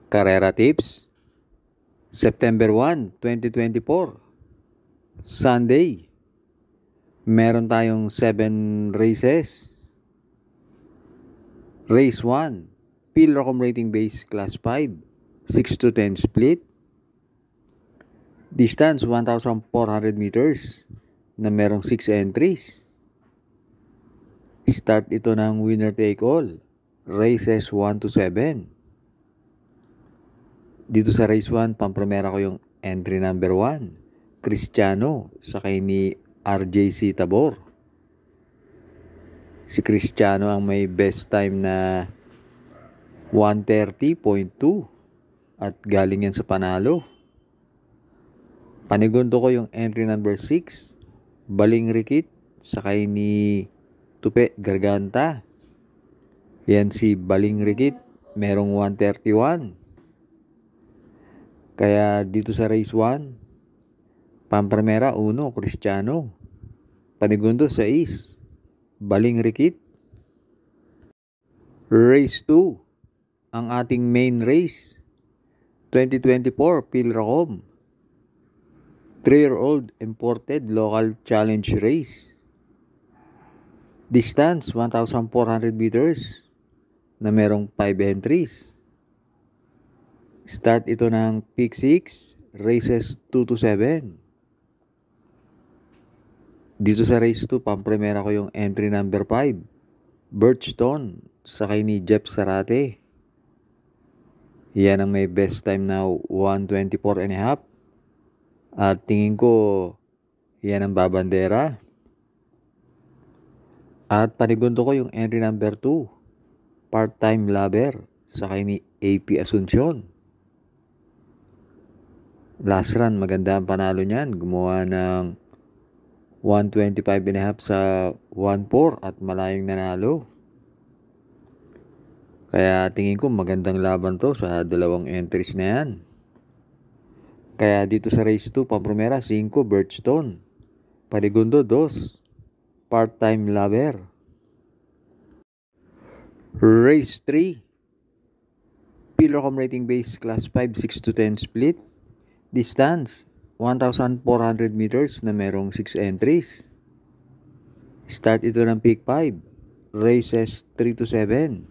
Carrera Tips, September 1, 2024, Sunday. Meron tayong 7 races. Race 1, Pilracom Rating Base Class 5, 6 to 10 split. Distance 1,400 meters na merong 6 entries. Start ito ng winner take all. Races 1 to 7. Dito sa race 1, pampremera ko yung entry number 1, Cristiano, sakay ni RJC Tabor. Si Cristiano ang may best time na 1:30.2 at galing yan sa panalo. Panigundo ko yung entry number 6, Baling Rikit, sakay ni Tupe Garganta. Yan si Baling Rikit, merong 1:31. Kaya dito sa race 1, pampremera 1, Cristiano. Panigundo 6, Baling Rikit. Race 2, ang ating main race, 2024 Pilracom 3-year-old imported local challenge race. Distance 1,400 meters na merong 5 entries. Start ito ng Peak 6, races 2 to 7. Dito sa race 2, pampremera ko yung entry number 5, Birchstone, sakay ni Jeff Sarate. Yan ang may best time na 1:24.5. At tingin ko, yan ang babandera. At panigundo ko yung entry number 2, Part-Time Lover, sakay ni AP Asuncion. Last run, maganda ang panalo niyan. Gumawa ng 1:25.5 sa 1:4 at malayong nanalo. Kaya tingin ko magandang laban to sa dalawang entries na yan. Kaya dito sa race 2, pampremera 5, Birchstone. Panigundo 2, Part-Time Lover. Race 3, Pilracom Rating Base Class 5, 6 to 10 split. Distance 1,400 meters na merong 6 entries. Start ito ng Peak 5, races 3 to 7.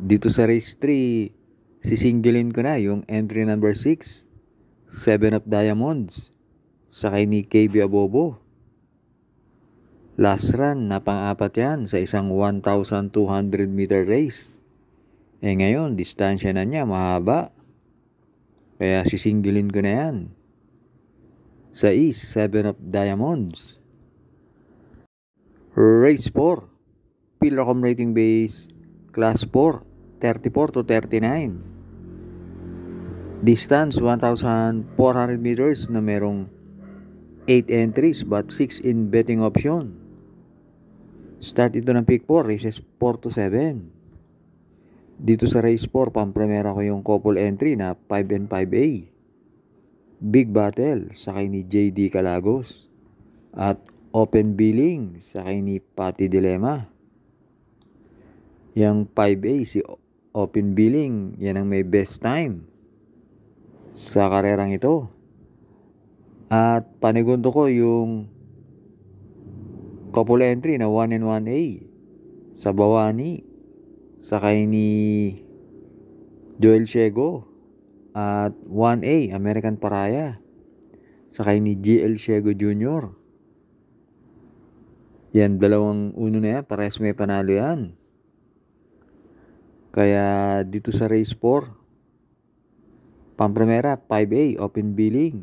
Dito sa race 3, sisingilin ko na yung entry number 6, 7 of Diamonds, sakay ni KB Abobo. Last run, napang-apat yan sa isang 1,200 meter race. Ngayon, distansya na niya mahaba. Kaya sisingilin ko na yan. Sa East, 7 of Diamonds. Race 4, Pilracom Rating Base Class 4, 34 to 39. Distance 1,400 meters na merong 8 entries but 6 in betting option. Start ito ng Peak 4, races 4 to 7. Dito sa race 4, pampremera ko yung couple entry na 5 and 5A. Big Battle, sakay ni JD Calagos. At Open Billing, sakay ni Patty Dilema. Yang 5A, si Open Billing, yan ang may best time sa karerang ito. At panigundo ko yung couple entry na 1 and 1A sa Bawani, sakay ni Joel Ciego. At 1A, American Paraya, sakay ni GL Ciego Jr. Yan, dalawang uno na yan, parehas may panalo yan. Kaya dito sa race 4, pampremera 5A, Open Billing.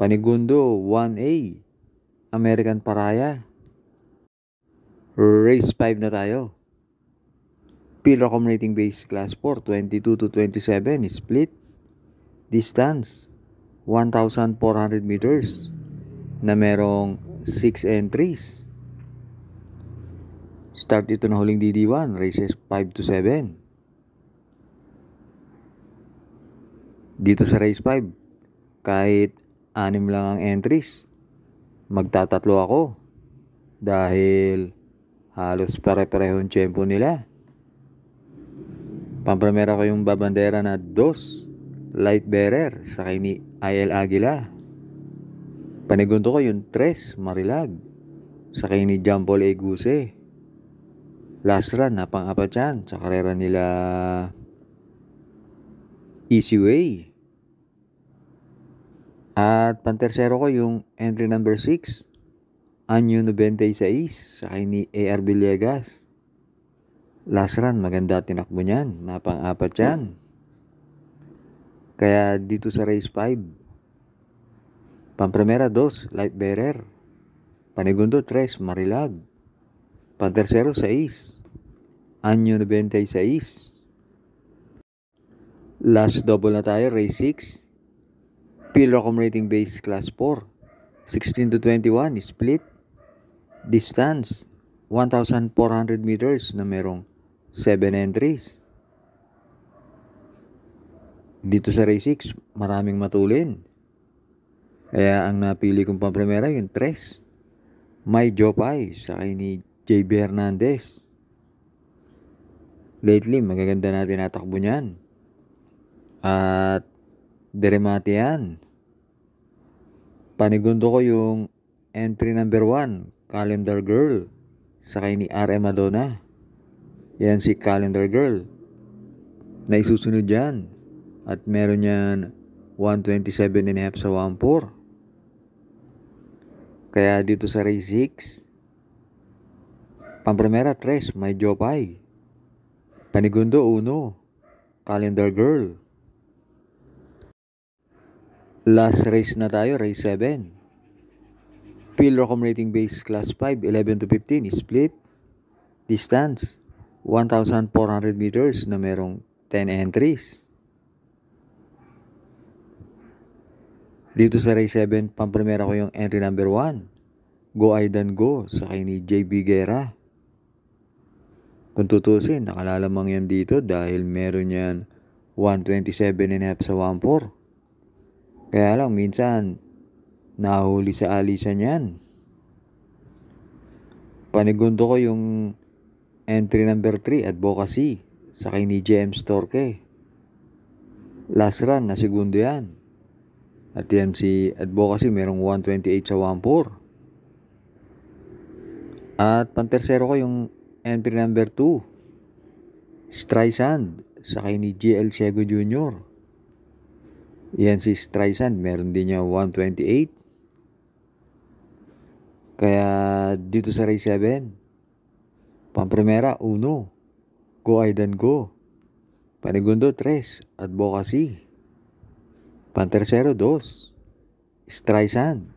Panigundo 1A, American Paraya. Race 5 na tayo. Pilracom Rating Base Class 4, 22 to 27 split. Distance 1,400 meters na merong 6 entries. Start ito na huling DD1, races 5 to 7. Dito sa race 5, kahit 6 lang ang entries, magtatatlo ako dahil halos pare-parehong tempo nila. Pampramera ko yung babandera na 2, Light Bearer, sakay ni IL Aguila. Panigundo ko yung 3, Marilag, sakay ni John Paul Eguse. Last run na pang-apat yan sa karera nila Easy Way. At pantersero ko yung entry number 6, Anyo 96, sakay ni AR Villegas. Last run, maganda tinakbo niyan. Napang-apat yan. Kaya dito sa race 5, Pampramera 2, Light Bearer. Panigundo 3, Marilag. Pantersero 6, Anyo 96. Last double na tayo, race 6. Pilrocom rating base class 4. 16 to 21, split. Distance, 1,400 meters na merong 7 entries. Dito sa race 6, maraming matulin. Kaya ang napili kong pampramera yung 3, May Jopay, sakay ni JB Hernandez. Lately, magaganda natin natakbo niyan. At deremate yan. Panigundo ko yung entry number 1, Calendar Girl, sakay ni RM Madonna. Yan si Calendar Girl na isusunod yan. At meron yan 127.5 sa 1.4. Kaya dito sa race 6, pampramera 3, May Jopay. Panigundo 1, Calendar Girl. Last race na tayo, race 7. Pilrocom rating base class 5, 11 to 15, split. Distance, 1,400 meters na merong 10 entries. Dito sa race 7, pampramera ko yung entry number 1, Go Aidan Go, sakay ni JB Guerra. Kung tutusin, nakalalamang yan dito dahil meron yan 127.5 sa 1.4. Kaya lang, minsan, nahuli sa alisan yan. Panigundo ko yung entry number 3, Advocacy, sakay ni JM Storke. Last run, na segundo yan. At yan si Advocacy, merong 128 sa 1.4. At pantersero ko yung entry number 2, Streisand, sakay ni GL Ciego Jr. Yan si Streisand, meron din niya 128. Kaya dito sa race 7, pampramera 1, Go Aidan Go. Panigundo 3, Advocacy. Pantersero 2, Streisand.